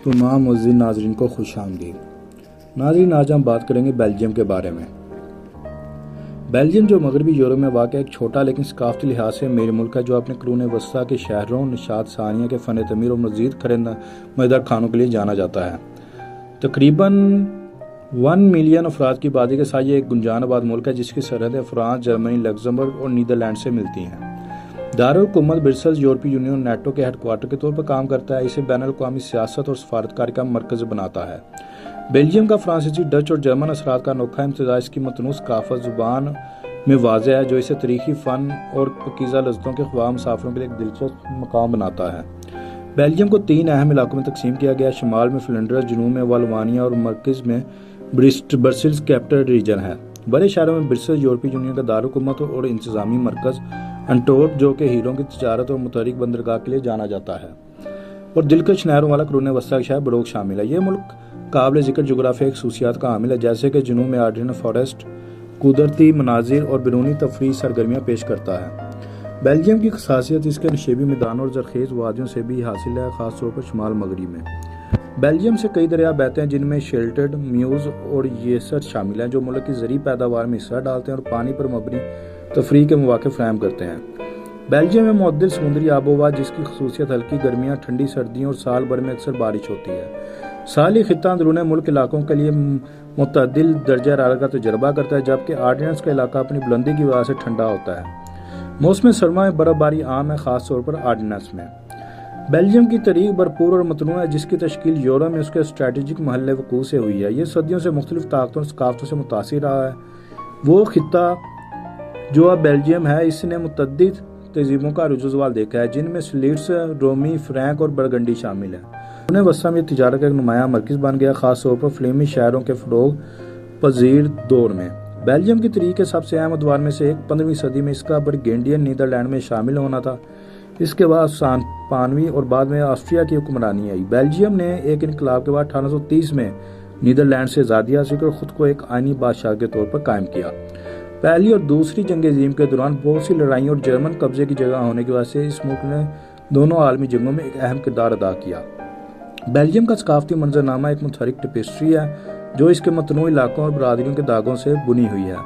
तमाम मुअज़्ज़िज़ नाज़रीन को खुश आमदीद। नाज़रीन, आज हम बात करेंगे बेल्जियम के बारे में। बेल्जियम जो मगरबी यूरोप में वाक़ एक छोटा लेकिन सकाफ़ती लिहाज से अमीर मुल्क है, जो अपने क़ुरून वस्ता के शहरों, निशात सानिया के फ़न तमीर और मज़ीद मज़ेदार खानों के लिए जाना जाता है। तकरीबन 1 मिलियन अफराद की आबादी के साथ ये एक गुंजान आबाद मुल्क है, जिसकी सरहदें फ्रांस, जर्मनी, लग्ज़मबर्ग और नीदरलैंड से मिलती हैं। दारुल हुकूमत ब्रसेल्स यूरोपीय यूनियन और नेटो के हेडक्वार्टर के तौर पर काम करता है। इसे बैनुल-अक़वामी सियासत और सफारतकारी का मरकज़ बनाता है। बेल्जियम का फ्रांसीसी, डच और जर्मन असरात का अनोखा इम्तिज़ाज इसकी मतनूज़ सकाफ़त ज़ुबान में वाज़ेह है, जो इसे तारीख़ी फ़न और पाकीज़ा लज़्ज़तों के ख्वाह मुसाफ़िरों के लिए एक दिलचस्प मकाम बनाता है। बेल्जियम को 3 अहम इलाकों में तकसीम किया गया है। शुमाल में फ्लैंडर्स, जनूब में वालोनिया और मरकज़ में ब्रसेल्स कैपिटल रीजन है। बड़े शहरों में ब्रसेल्स यूरोपीय यूनियन का दारुल हुकूमत और इंतज़ामी मरकज़, एंटवर्प जो कि हीरों की तजारत और मुतहरिक बंदरगाह के लिए जाना जाता है, और दिलकश नहरों वाला क़ुरून वस्ता का शहर बरोग शामिल है। यह मुल्क काबिल ज़िक्र जोग्राफियाई खसूसियात का हामिल है, जैसे कि जनूब में आर्डेन फॉरेस्ट, कुदरती मनाजिर और बैरूनी तफरीह सरगर्मियाँ पेश करता है। बेल्जियम की खासियत इसके नशेबी मैदानों और ज़रख़ेज़ वादियों से भी हासिल है, ख़ास तौर पर शुमाल मगरब में। बेल्जियम से कई दरिया बहते हैं, जिनमें शेल्टेड, म्यूज़ और येसर शामिल हैं, जो मुल्क की ज़री पैदावार में हिस्सा डालते हैं और पानी पर मबनी तफरीह के मौक़े फ़राहम करते हैं। बेल्जियम में मुअद्दिल समुद्री आबोहवा, जिसकी खसूसियत हल्की गर्मियाँ, ठंडी सर्दियों और साल भर में अक्सर बारिश होती है। साली खित्ता अंदरूनी मुल्क इलाकों के लिए मुतअद्दिल दर्जा हरारत का तजर्बा करता है, जबकि आर्डेन्स का इलाका अपनी बुलंदी की वजह से ठंडा होता है। मौसम सरमा में बर्फबारी आम है, खास तौर पर आर्डेन्स में। बेल्जियम की तारीख भरपूर और मतनूआ है, जिसकी तश्कील यूरोप में उसके स्ट्रेटेजिक महल वक़ूअ से हुई है। ये सदियों से मुख्तलिफ ताकतों और सकाफ़तों से मुतासिर रहा है। वो खित्ता जो अब बेल्जियम है, इसने मुतअद्दिद तहज़ीबों का रुजूज़वाल देखा है, जिनमें स्लिट्स, रोमी, फ्रैंक और बरगंडी शामिल है। उन्हें वस्ता में तिजारत का एक नुमायाँ मरकज़ बन गया, खास तौर पर फ्लेमी शहरों के फ़रोग़ पज़ीर दौर में। बेल्जियम की तारीख के सबसे अहम अदवार में से एक 15वीं सदी में इसका बर्गेंडियन नीदरलैंड में शामिल होना था। इसके बाद सांपानवी और बाद में ऑस्ट्रिया की हुक्मरानी आई। बेल्जियम ने एक इनकलाब के बाद 1830 में नीदरलैंड से आज़ादी हासिल कर खुद को एक आइनी बादशाह के तौर पर कायम किया। पहली और दूसरी जंग अज़ीम के दौरान बहुत सी लड़ाइयों और जर्मन कब्जे की जगह होने की वजह से इस मुल्क ने दोनों आलमी जंगों में एक अहम किरदार अदा किया। बेल्जियम का सकाफती मंजरनामा एक मुतहरिक टेपेस्ट्री है, जो इसके मतनूई इलाकों और बरादरियों के दागों से बुनी हुई है।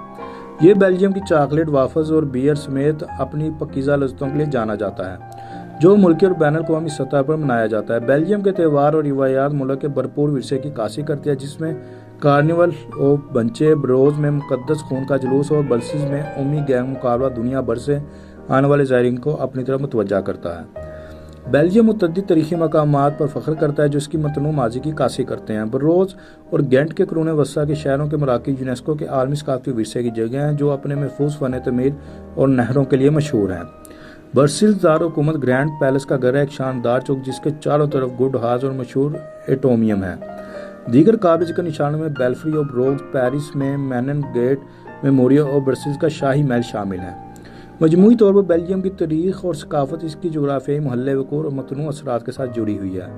ये बेल्जियम की चॉकलेट, वाफ़ल्स और बियर समेत अपनी पाकीज़ा लज़्ज़तों के लिए जाना जाता है, जो मुल्की और बैनुल-अक़वामी सतह पर मनाया जाता है। बेल्जियम के त्यौहार और रिवायात मुल्क के भरपूर विरसे की काशी करती है, जिसमें कार्निवल और बंचे, ब्रोज में मुक़द्दस खून का जुलूस और ब्रसेल्स में उम्मी गैंग मुकाबला दुनिया भर से आने वाले ज़ायरीन को अपनी तरफ मुतवज्जा करता है। बेल्जियम मुतअद्दिद तारीख़ी मकामात पर फ़ख्र करता है, जो इसकी मतनू माज़ी की काशी करते हैं। बरोज और गेंट के क़ुरून वस्ता के शहरों के मराकज़ यूनेस्को के आलमी सकाफ़ती विरसे की जगह हैं, जो अपने महफूज फ़न तमीर और नहरों के लिए मशहूर हैं। ब्रसेल्स दारुल हुकूमत ग्रैंड पैलेस का घर है, एक शानदार चौक जिसके चारों तरफ गुड हाउस और मशहूर एटोमियम है। दीगर काबिल ज़िक्र निशानों में बेल्फ्री और ब्रोग, पेरिस में मैनन गेट मेमोरियल और ब्रसेल्स का शाही महल शामिल है। मजमूई तौर पर बेल्जियम की तारीख और सकाफ़त इसकी जोग्राफियाई महल वक़ूअ और मतनूअ असरात के साथ जुड़ी हुई है,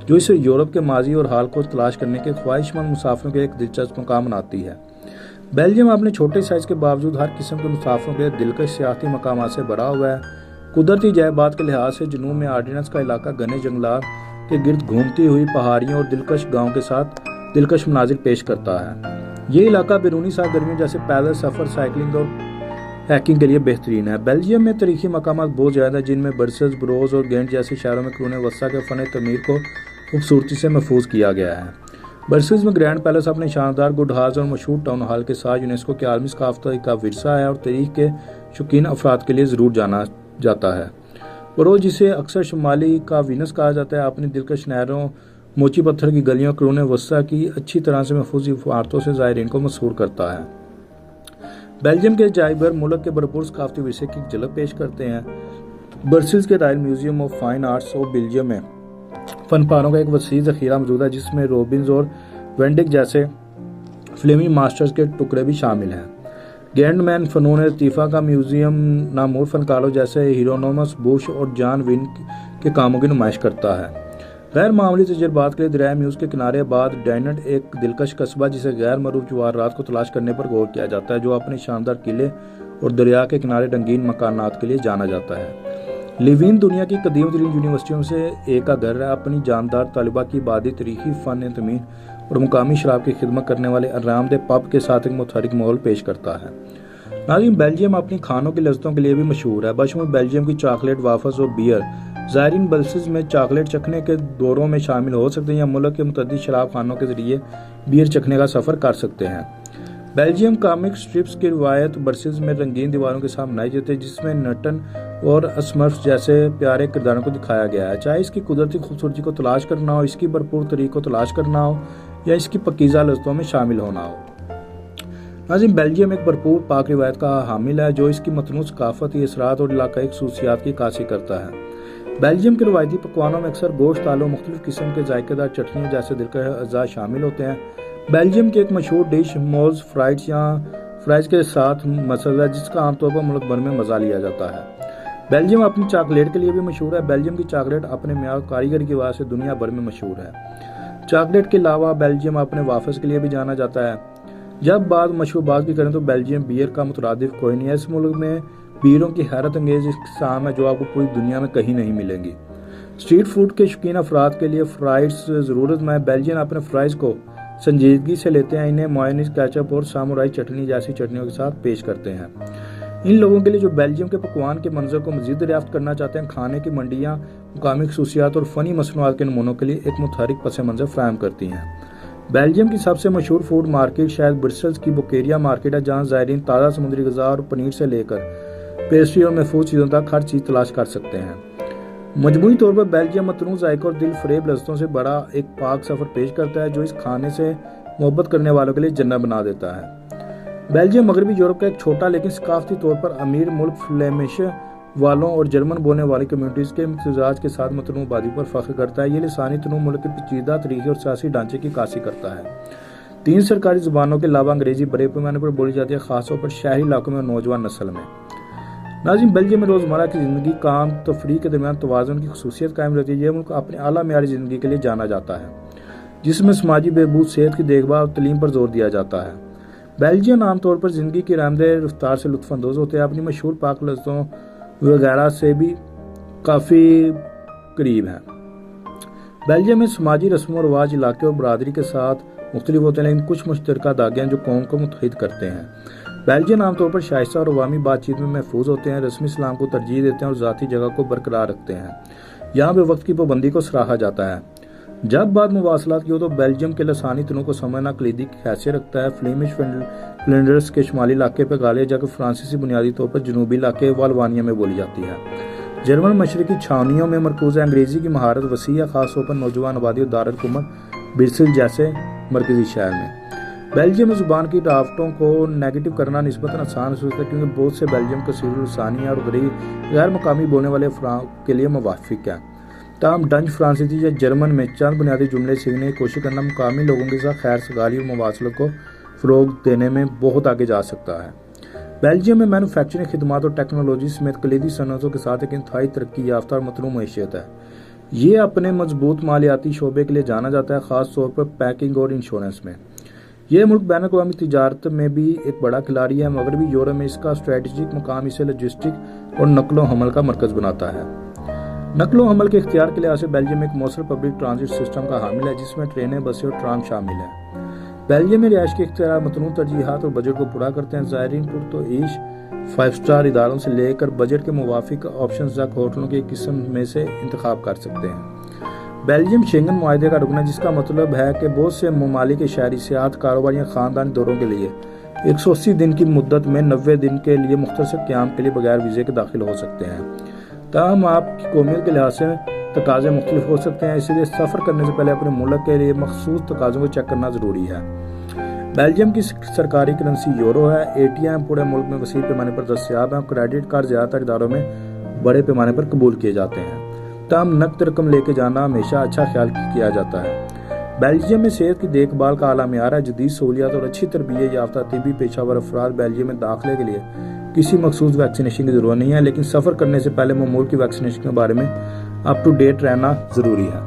जो इसे यूरोप के माजी और हाल को तलाश करने के ख्वाहिशमंद मुसाफिरों के एक दिलचस्प मकाम बनाती है। बेल्जियम अपने छोटे साइज़ के बावजूद हर किस्म के मुसाफिरों के लिए दिलकश सियाहती मकामात से भरा हुआ है। कुदरती जैबात के लिहाज से जनूब में आर्डेन्स का इलाका घने जंगलात के गिर्द घूमती हुई पहाड़ियों और दिलकश गाँव के साथ दिलकश मनाजिर पेश करता है। ये इलाका बैरूनी सरगर्मियों जैसे पैदल सफ़र, साइकिलिंग और हैकिंग के लिए बेहतरीन है। बेल्जियम में तारीख़ी मकामात बहुत ज़्यादा हैं, जिनमें ब्रसेल्स, ब्रोज और गेंट जैसे शहरों में क़ुरून वस्ता के फ़न तमीर को खूबसूरती से महफूज किया गया है। ब्रसेल्स में ग्रैंड पैलेस अपने शानदार गुड हाउस और मशहूर टाउन हॉल के साथ यूनेस्को के आलमी सकाफ़त का विरसा है और तारीख़ के शौकीन अफराद के लिए ज़रूर जाना जाता है। बरोज, जिसे अक्सर शुमाली का वीनस कहा जाता है, अपनी दिलकश नहरों, मोची पत्थर की गलियों, क़ुरून वस्ता की अच्छी तरह से महफूज इमारतों से ज़ायरीन को मसरूर करता है। बेल्जियम के अजायब मुल्क के भरपूर सकाफ़ती विरसे की झलक पेश करते हैं। ब्रसेल्स के royal museum of fine arts of Belgium में फनपारों का एक वसी ज़ख़ीरा मौजूद है, जिसमें रोबिन्स और वेंडिक जैसे फ्लेमी मास्टर्स के टुकड़े भी शामिल हैं। गेंटमैन फ़नून लतीफ़ा का म्यूजियम नामूर फनकारों जैसे हीरोनोमस बुश और जॉन विन के कामों की नुमाइश करता है। गैर मामूली तजर्बात के लिए दरिया म्यूज़ के किनारे बाद डैनट एक दिलकश कस्बा, जिसे गैर मरूफ जवाहरात को तलाश करने पर गौर किया जाता है, जो अपने शानदार किले और दरिया के किनारे रंगीन मकानात के लिए जाना जाता है। لیوین دنیا کی قدیم ترین یونیورسٹیوں سے ایک کا گھر ہے۔ اپنی جاندار طلباء کی آبادی تاریخی فن تعمیر اور مقامی شراب کی خدمت کرنے والے آرام دہ پب کے ساتھ ایک متحرک ماحول پیش کرتا ہے۔ ناظرین، بیلجیم اپنی کھانوں کی لذتوں کے لیے بھی مشہور ہے۔ بشمول بیلجیم کی چاکلیٹ، وافلز اور بیئر، زائرین برسلز میں چاکلیٹ چکھنے کے دوروں میں شامل ہو سکتے ہیں یا ملک کے متعدد شراب خانوں کے ذریعے بیئر چکھنے کا سفر کر سکتے ہیں۔ بیلجیم کامک سٹرپس کی روایت برسلز میں رنگین دیواروں کے ساتھ منائی جاتی ہے، جس میں نٹن اور اسمرفس جیسے پیارے کرداروں کو دکھایا گیا ہے۔ چاہے اس کی قدرتی خوبصورتی کو تلاش کرنا ہو، اس کی بھرپور تاریخ کو تلاش کرنا ہو یا اس کی پاکیزہ لذتوں میں شامل ہونا ہو۔ ناظرین، بیلجیم ایک بھرپور پاک روایت کا حامل ہے جو اس کی متنوع ثقافتی اثرات اور علاقائی خصوصیات کی عکاسی کرتا ہے۔ بیلجیم کے روایتی پکوانوں میں اکثر گوشت، آلو، مختلف قسم کے ذائقہ دار چٹنیوں جیسے دلکش اجزاء شامل ہوتے ہیں۔ بیلجیم کی ایک مشہور ڈش موز فرائٹس یا فرائز کے ساتھ مسئلہ ہے، جس کا عام طور پر ملک بھر میں مزہ لیا جاتا ہے۔ بیلجیم اپنی چاکلیٹ کے لیے بھی مشہور ہے۔ بیلجیم کی چاکلیٹ اپنے معیار اور کاریگری کی وجہ سے دنیا بھر میں مشہور ہے۔ چاکلیٹ کے علاوہ بیلجیم اپنے وافلز کے لیے بھی جانا جاتا ہے۔ جب بات مشروبات کی کریں تو بیلجیم بیئر کا مترادف کوئی نہیں ہے۔ اس ملک میں بیئروں کی حیرت انگیز اقسام ہے جو آپ کو پوری دنیا میں کہیں نہیں ملیں گی۔ اسٹریٹ فوڈ کے شوقین افراد کے لیے فرائز ضرورت میں بیلجین اپنے فرائز کو سنجیدگی سے لیتے ہیں، انہیں مایونیز، کیچپ اور سامورائی چٹنی جیسی چٹنیوں کے ساتھ پیش کرتے ہیں۔ ان لوگوں کے لیے جو بیلجیم کے پکوان کے منظر کو مزید دریافت کرنا چاہتے ہیں، کھانے کی منڈیاں مقامی خصوصیات اور فنی مصنوعات کے نمونوں کے لیے ایک متحرک پس منظر فراہم کرتی ہیں۔ بیلجیم کی سب سے مشہور فوڈ مارکیٹ شاید برسلز کی بوکیریا مارکیٹ ہے، جہاں زائرین تازہ سمندری غذا اور پنیر سے لے کر پیسٹری اور محفوظ چیزوں تک ہر چیز تلاش کر سکتے ہیں۔ مجموعی طور پر بیلجیم متنوع ذائقوں اور دل فریب لذتوں سے بڑا ایک پاک سفر پیش کرتا ہے جو اس کھانے سے محبت کرنے والوں کے لیے جنت بنا دیتا ہے۔ بیلجیم مغربی یورپ کا ایک چھوٹا لیکن ثقافتی طور پر امیر ملک فلیمش والوں اور جرمن بولنے والی کمیونٹیز کے امتزاج کے ساتھ متنوع آبادی پر فخر کرتا ہے۔ یہ لسانی تنوع ملک کے پیچیدہ تاریخی اور سیاسی ڈھانچے کی عکاسی کرتا ہے۔ 3 سرکاری زبانوں کے علاوہ انگریزی بڑے پیمانے پر بولی جاتی ہے، خاص طور پر شہری علاقوں میں اور نوجوان نسل میں۔ ناظرین، بیلجیم میں روزمرہ کی زندگی، کام، تفریح کے درمیان توازن کی خصوصیت قائم رہتی ہے۔ یہ ملک اپنے اعلیٰ معیاری زندگی کے لیے جانا جاتا ہے، جس میں سماجی بہبود، صحت کی دیکھ بھال اور تعلیم پر زور دیا جاتا ہے۔ بیلجین عام طور پر زندگی کی رحمدہ رفتار سے لطف اندوز ہوتے ہیں، اپنی مشہور پاک لذتوں وغیرہ سے بھی کافی قریب ہیں۔ بیلجیم میں سماجی رسم و رواج علاقے اور برادری کے ساتھ مختلف ہوتے ہیں، لیکن کچھ مشترکہ دھاگے ہیں جو قوم کو متحد کرتے ہیں۔ بیلجین عام طور پر شائستہ اور عوامی بات چیت میں محفوظ ہوتے ہیں، رسمی اسلام کو ترجیح دیتے ہیں اور ذاتی جگہ کو برقرار رکھتے ہیں۔ یہاں پہ وقت کی پابندی کو سراہا جاتا ہے۔ جب بات مواصلات کی ہو تو بیلجیم کے لسانی تنوع کو سمجھنا کلیدی حیثیت رکھتا ہے۔ فلیمش فلینڈرز کے شمالی علاقے پہ غالب ہے، جبکہ فرانسیسی بنیادی طور پر جنوبی علاقے والوانیا میں بولی جاتی ہے۔ جرمن مشرقی چھاونیوں میں مرکوز ہے۔ انگریزی کی مہارت وسیع ہے، خاص طور پر نوجوان آبادی اور دارالحکومت برسل جیسے مرکزی شہر میں۔ بیلجیم میں زبان کی رکاوٹوں کو نیگیٹو کرنا نسبتاً آسان ہوتا ہے، کیونکہ بہت سے بیلجیم کثیر لسانی ہے اور غیر مقامی بولنے والے افراد کے لیے موافق ہے۔ تاہم ڈچ، فرانسیسی یا جرمن میں چند بنیادی جملے سیکھنے کی کوشش کرنا مقامی لوگوں کے ساتھ خیر سگالی اور مواصلت کو فروغ دینے میں بہت آگے جا سکتا ہے۔ بیلجیم میں مینوفیکچرنگ، خدمات اور ٹیکنالوجی سمیت کلیدی صنعتوں کے ساتھ ایک انتہائی ترقی یافتہ اور متنوع معیشت ہے۔ یہ اپنے مضبوط مالیاتی شعبے کے لیے جانا جاتا ہے، خاص طور پر پیکنگ اور انشورنس میں۔ یہ ملک بین الاقوامی تجارت میں بھی ایک بڑا کھلاڑی ہے۔ مغربی یورپ میں اس کا اسٹریٹجک مقام اسے لاجسٹک اور نقل و حمل کا مرکز بناتا ہے۔ نقل و حمل کے اختیار کے لحاظ سے بیلجیم ایک مؤثر پبلک ٹرانزٹ سسٹم کا حامل ہے، جس میں ٹرینیں، بسیں اور ٹرام شامل ہیں۔ بیلجیم میں رہائش کے اختیارات متنوع ترجیحات اور بجٹ کو پورا کرتے ہیں۔ زائرین پرتعیش 5 اسٹار اداروں سے لے کر بجٹ کے موافق آپشنز تک ہوٹلوں کی ایک قسم میں سے انتخاب کر سکتے ہیں۔ بیلجیم شینگن معاہدے کا رکن ہے، جس کا مطلب ہے کہ بہت سے ممالک کے شہری سیاحت، کاروبار یا خاندانی دوروں کے لیے 180 دن کی مدت میں 90 دن کے لیے مختصر قیام کے لیے بغیر ویزے کے داخل ہو سکتے ہیں۔ تاہم آپ کی قومیت کے لحاظ سے تقاضے مختلف ہو سکتے ہیں، اسی لیے سفر کرنے سے پہلے اپنے ملک کے لیے مخصوص تقاضوں کو چیک کرنا ضروری ہے۔ بیلجیم کی سرکاری کرنسی یورو ہے۔ ATM پورے ملک میں وسیع پیمانے پر دستیاب ہیں۔ کریڈٹ کارڈ زیادہ تر اداروں میں بڑے پیمانے پر قبول کیے جاتے ہیں، تاہم نقد رقم لے کے جانا ہمیشہ اچھا خیال کیا جاتا ہے۔ بیلجیم میں صحت کی دیکھ بھال کا اعلیٰ معیار ہے۔ جدید سہولیات اور اچھی تربیت یافتہ طبی پیشہ ور افراد بیلجیم میں داخلے کے لیے کسی مخصوص ویکسینیشن کی ضرورت نہیں ہے، لیکن سفر کرنے سے پہلے معمول کی ویکسینیشن کے بارے میں اپ ٹو ڈیٹ رہنا ضروری ہے۔